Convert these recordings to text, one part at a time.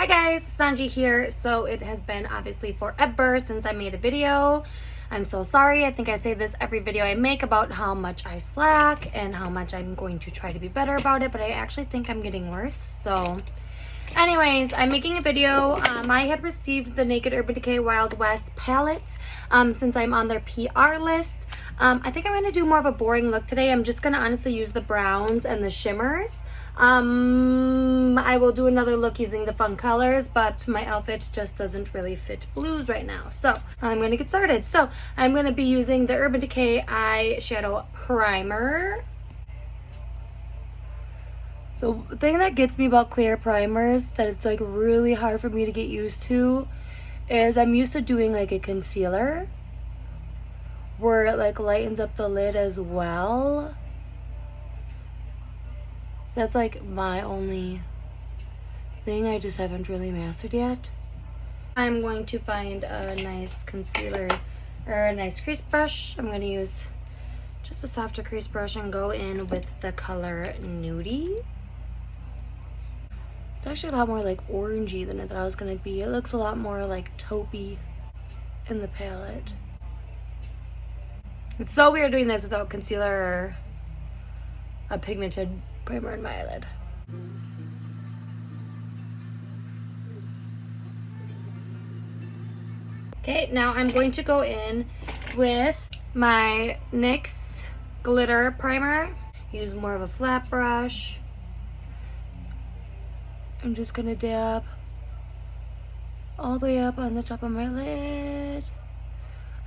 guys, Sanji here. So it has been obviously forever since I made a video. I'm so sorry. I think I say this every video I make about how much I slack and how much I'm going to try to be better about it, but I actually think I'm getting worse. So anyways, I'm making a video. I had received the Naked Urban Decay Wild West palettes since I'm on their PR list. I think I'm going to do more of a boring look today. I'm just going to honestly use the browns and the shimmers. I will do another look using the fun colors, but my outfit just doesn't really fit blues right now. So I'm going to get started. So I'm going to be using the Urban Decay eyeshadow primer. The thing that gets me about clear primers that it's like really hard for me to get used to is I'm used to doing like a concealer where it like lightens up the lid as well. So that's like my only thing I just haven't really mastered yet. I'm going to find a nice concealer or a nice crease brush. I'm going to use just a softer crease brush and go in with the color Nudie. It's actually a lot more like orangey than I thought it was going to be. It looks a lot more like taupey in the palette. It's so weird doing this without concealer or a pigmented primer in my eyelid. Okay, now I'm going to go in with my NYX glitter primer. Use more of a flat brush. I'm just gonna dab all the way up on the top of my lid.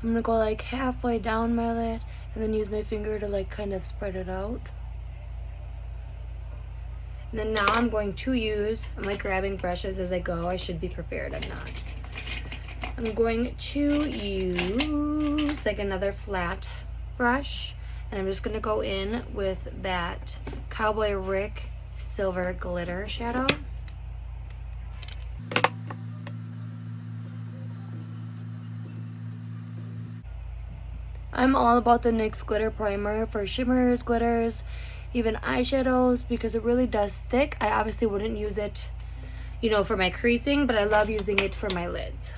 I'm gonna go like halfway down my lid and then use my finger to like kind of spread it out. And then now I'm going to use, I'm like grabbing brushes as I go. I should be prepared, I'm not. I'm going to use like another flat brush and I'm just gonna go in with that Cowboy Rick Silver Glitter shadow. I'm all about the NYX glitter primer for shimmers, glitters, even eyeshadows because it really does stick. I obviously wouldn't use it, you know, for my creasing, but I love using it for my lids.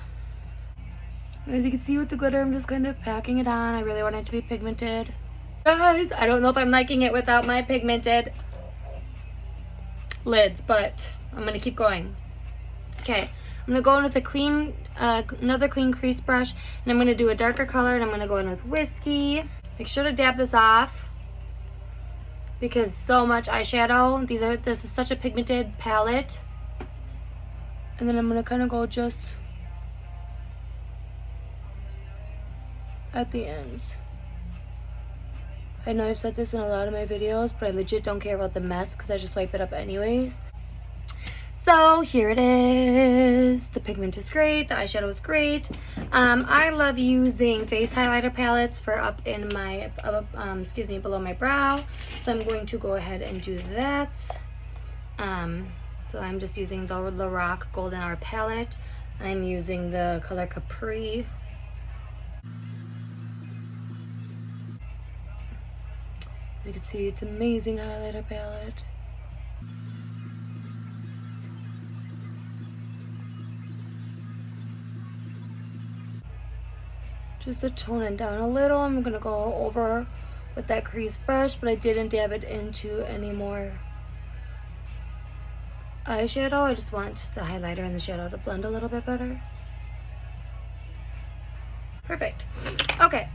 As you can see with the glitter, I'm just kind of packing it on. I really want it to be pigmented. Guys, I don't know if I'm liking it without my pigmented lids, but I'm going to keep going. Okay, I'm going to go in with another clean crease brush, and I'm going to do a darker color, and I'm going to go in with Whiskey. Make sure to dab this off because so much eyeshadow. This is such a pigmented palette. And then I'm going to kind of go just at the ends. I know I've said this in a lot of my videos, but I legit don't care about the mess because I just wipe it up anyways. So here it is. The pigment is great. The eyeshadow is great. I love using face highlighter palettes for up in my, below my brow. So I'm going to go ahead and do that. So I'm just using the Lorac Golden Hour palette. I'm using the color Capri. As you can see, it's an amazing highlighter palette. Just to tone it down a little, I'm gonna go over with that crease brush, but I didn't dab it into any more eyeshadow. I just want the highlighter and the shadow to blend a little bit better. Perfect. Okay,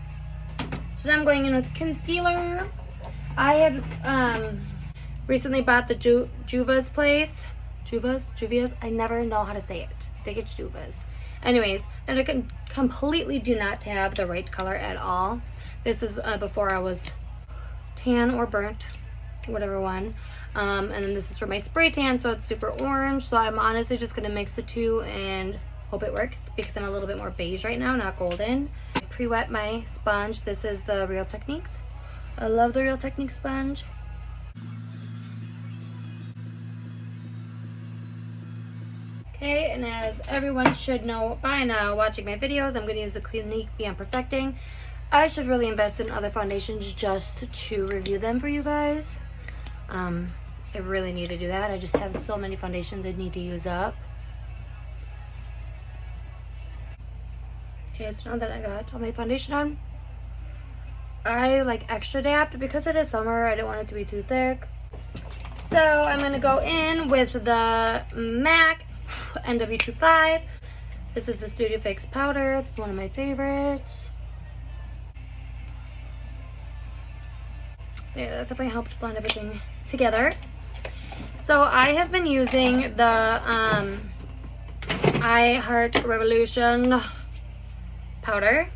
so now I'm going in with concealer. I had recently bought the Juvia's place. Juvia's? I never know how to say it. I think it's Juvia's. Anyways, and I completely do not have the right color at all. This is before I was tan or burnt, whatever one. And then this is for my spray tan, so it's super orange. So I'm honestly just going to mix the two and hope it works because I'm a little bit more beige right now, not golden. I pre-wet my sponge. This is the Real Techniques. I love the Real Techniques sponge. Okay, and as everyone should know by now watching my videos, I'm going to use the Clinique Beyond Perfecting. I should really invest in other foundations just to review them for you guys. I really need to do that. I just have so many foundations I need to use up. Okay, so now that I got all my foundation on, I like extra dabbed because it is summer. I didn't want it to be too thick. So I'm going to go in with the MAC NW25. This is the Studio Fix powder. It's one of my favorites. Yeah, that definitely helped blend everything together. So I have been using the I Heart Revolution powder,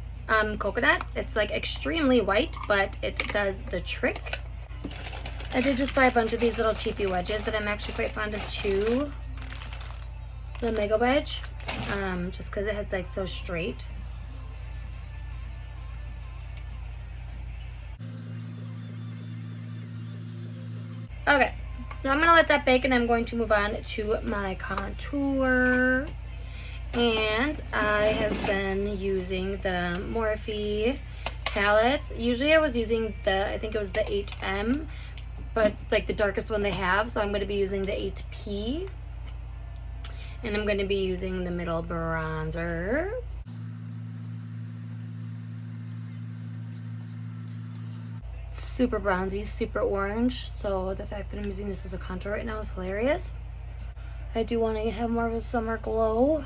coconut. It's like extremely white, but it does the trick. I did just buy a bunch of these little cheapy wedges that I'm actually quite fond of too. The Mega Wedge, just because it has like so straight. Okay, so I'm gonna let that bake and I'm going to move on to my contour. And I have been using the Morphe palettes. Usually I was using I think it was the 8M, but it's like the darkest one they have. So I'm going to be using the 8P. And I'm going to be using the middle bronzer. Super bronzy, super orange. So the fact that I'm using this as a contour right now is hilarious. I do want to have more of a summer glow.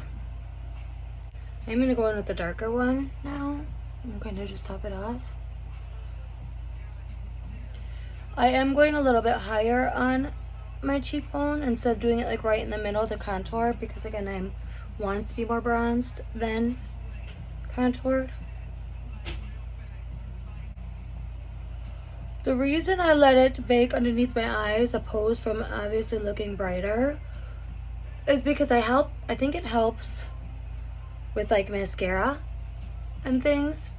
I'm going to go in with the darker one now. I'm going to just top it off. I am going a little bit higher on my cheekbone instead of doing it like right in the middle to contour, because again I want it to be more bronzed than contoured. The reason I let it bake underneath my eyes opposed from obviously looking brighter is because I think it helps with like mascara and things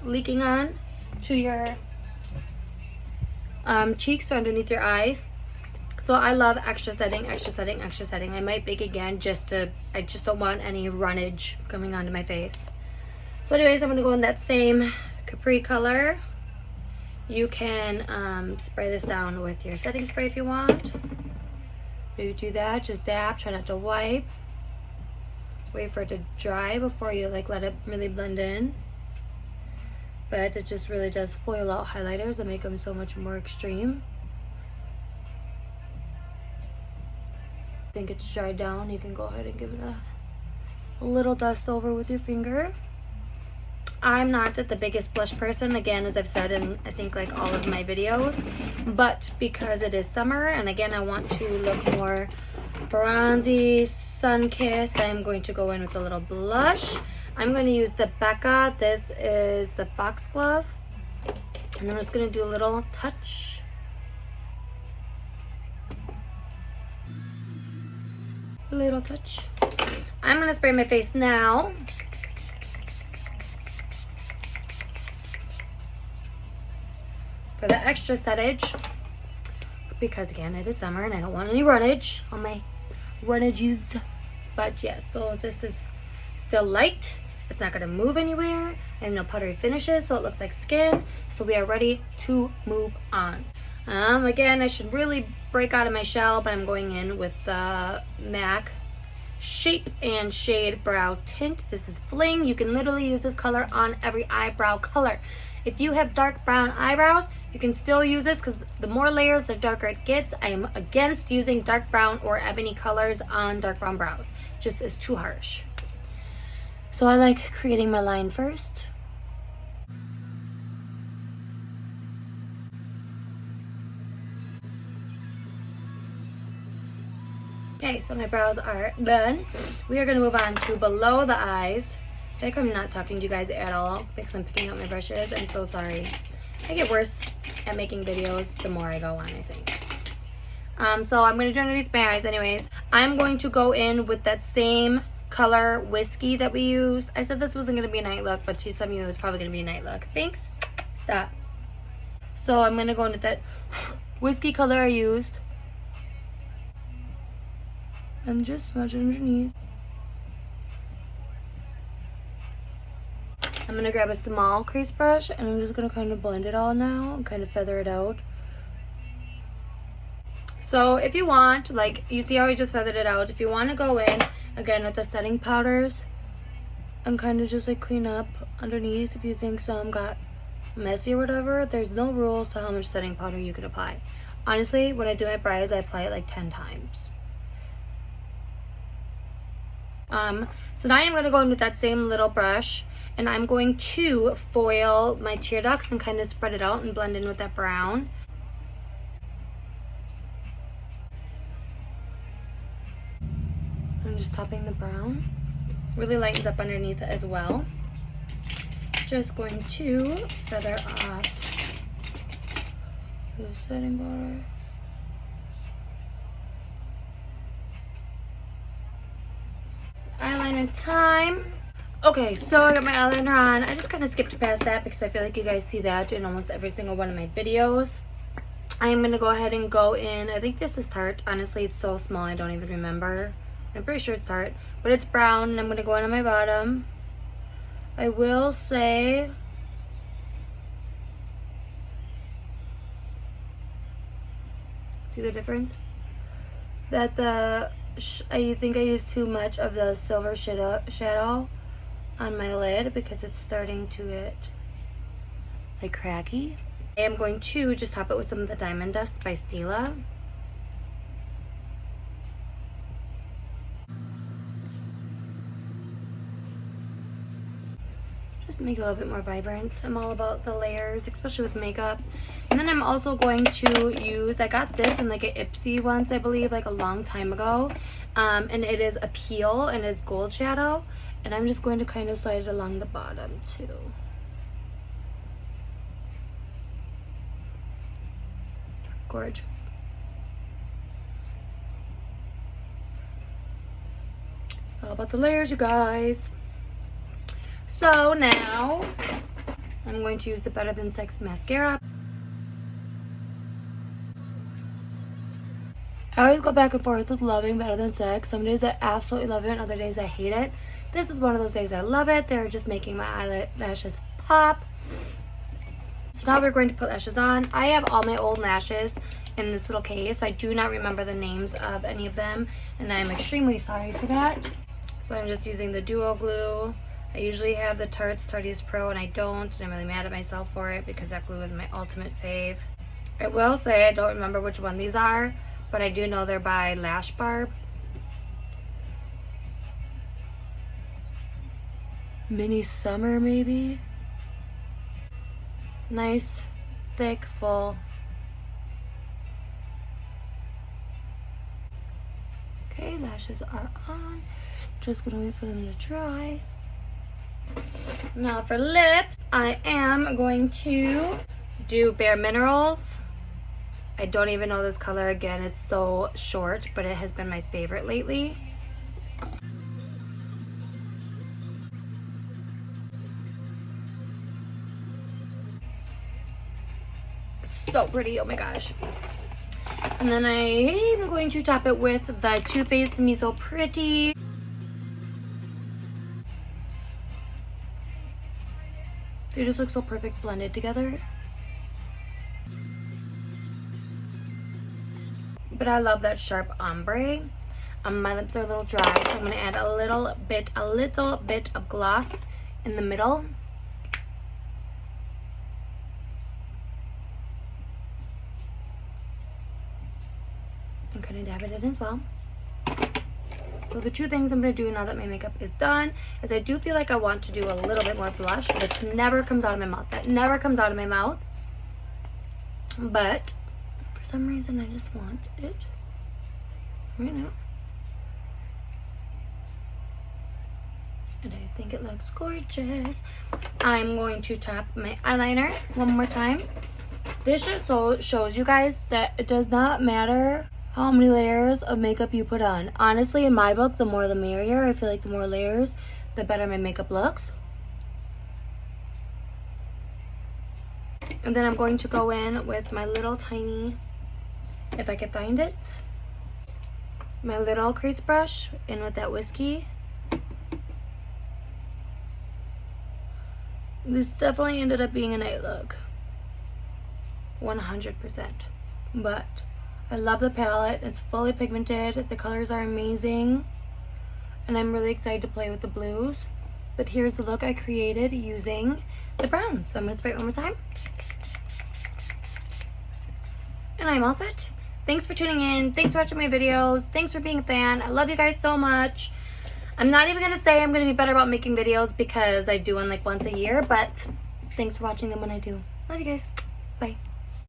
leaking on to your cheeks or underneath your eyes. So I love extra setting, extra setting, extra setting. I might bake again I just don't want any runnage coming onto my face. So anyways, I'm gonna go in that same Capri color. You can spray this down with your setting spray if you want. Maybe do that, just dab, try not to wipe. Wait for it to dry before you like let it really blend in. But it just really does foil out highlighters and make them so much more extreme. I think it's dried down. You can go ahead and give it a little dust over with your finger. I'm not the biggest blush person, again, as I've said in I think like all of my videos, but because it is summer and again I want to look more bronzy, sun-kissed, I'm going to go in with a little blush. I'm going to use the Becca. This is the Foxglove, and I'm just going to do a little touch. A little touch. I'm going to spray my face now. For the extra settage, because again it is summer and I don't want any runnage on my runnages. But yes, so this is still light, it's not going to move anywhere, and no powdery finishes, so it looks like skin. So we are ready to move on. Again, I should really break out of my shell, but I'm going in with the MAC Shape and Shade Brow Tint. This is Fling. You can literally use this color on every eyebrow color. If you have dark brown eyebrows, you can still use this because the more layers, the darker it gets. I am against using dark brown or ebony colors on dark brown brows. Just is too harsh. So I like creating my line first. Okay, so my brows are done. We are going to move on to below the eyes. I feel like I'm not talking to you guys at all because I'm picking up my brushes. I'm so sorry. I get worse at making videos the more I go on, I think. So I'm going to do underneath my eyes anyways. I'm going to go in with that same color Whiskey that we used. I said this wasn't going to be a night look, but to some of you it's probably going to be a night look. Thanks. Stop. So I'm going to go in with that Whiskey color I used. And just smudge it underneath. I'm going to grab a small crease brush and I'm just going to kind of blend it all now and kind of feather it out. So if you want, like you see how I just feathered it out, if you want to go in again with the setting powders and kind of just like clean up underneath if you think some got messy or whatever. There's no rules to how much setting powder you can apply. Honestly, when I do my brows, I apply it like 10 times. So now I'm going to go in with that same little brush, and I'm going to foil my tear ducts and kind of spread it out and blend in with that brown. I'm just topping the brown. Really lightens up underneath as well. Just going to feather off the setting powder. Eyeliner time. Okay, so I got my eyeliner on. I just kind of skipped past that because I feel like you guys see that in almost every single one of my videos. I am going to go ahead and go in. I think this is Tarte. Honestly, it's so small I don't even remember. I'm pretty sure it's Tarte, but it's brown, and I'm going to go in on my bottom. I will say see the difference? That I think I used too much of the silver shadow on my lid because it's starting to get like cracky. I am going to just top it with some of the Diamond Dust by Stila. Just make it a little bit more vibrant. I'm all about the layers, especially with makeup. And then I'm also going to use, I got this in like an Ipsy once, I believe, like a long time ago. And it is a peel and it's gold shadow. And I'm just going to kind of slide it along the bottom too. Gorge. It's all about the layers, you guys. So now I'm going to use the Better Than Sex mascara. I always go back and forth with loving Better Than Sex. Some days I absolutely love it, and other days I hate it. This is one of those days I love it. They're just making my eyelashes pop. So now we're going to put lashes on. I have all my old lashes in this little case. I do not remember the names of any of them, and I'm extremely sorry for that. So I'm just using the Duo Glue. I usually have the Tarte's Pro, and I don't, and I'm really mad at myself for it because that glue is my ultimate fave. I will say I don't remember which one these are, but I do know they're by Lash Bar. Mini Summer, maybe? Nice, thick, full. Okay, lashes are on. Just gonna wait for them to dry. Now for lips, I am going to do Bare Minerals. I don't even know this color again. It's so short, but it has been my favorite lately. It's so pretty, oh my gosh. And then I am going to top it with the Too Faced Me So Pretty. They just look so perfect blended together. But I love that sharp ombre. My lips are a little dry, so I'm going to add a little bit of gloss in the middle. And kind of dab it in as well. So the two things I'm going to do now that my makeup is done is I do feel like I want to do a little bit more blush, which never comes out of my mouth. That never comes out of my mouth. But for some reason I just want it right now. And I think it looks gorgeous. I'm going to tap my eyeliner one more time. This just shows you guys that it does not matter how many layers of makeup you put on. Honestly, in my book, the more the merrier. I feel like the more layers, the better my makeup looks. And then I'm going to go in with my little tiny, if I can find it, my little crease brush in with that whiskey. This definitely ended up being a night look. 100%. But I love the palette. It's fully pigmented. The colors are amazing. And I'm really excited to play with the blues. But here's the look I created using the browns. So I'm going to spray it one more time. And I'm all set. Thanks for tuning in. Thanks for watching my videos. Thanks for being a fan. I love you guys so much. I'm not even going to say I'm going to be better about making videos because I do one like once a year, but thanks for watching them when I do. Love you guys. Bye.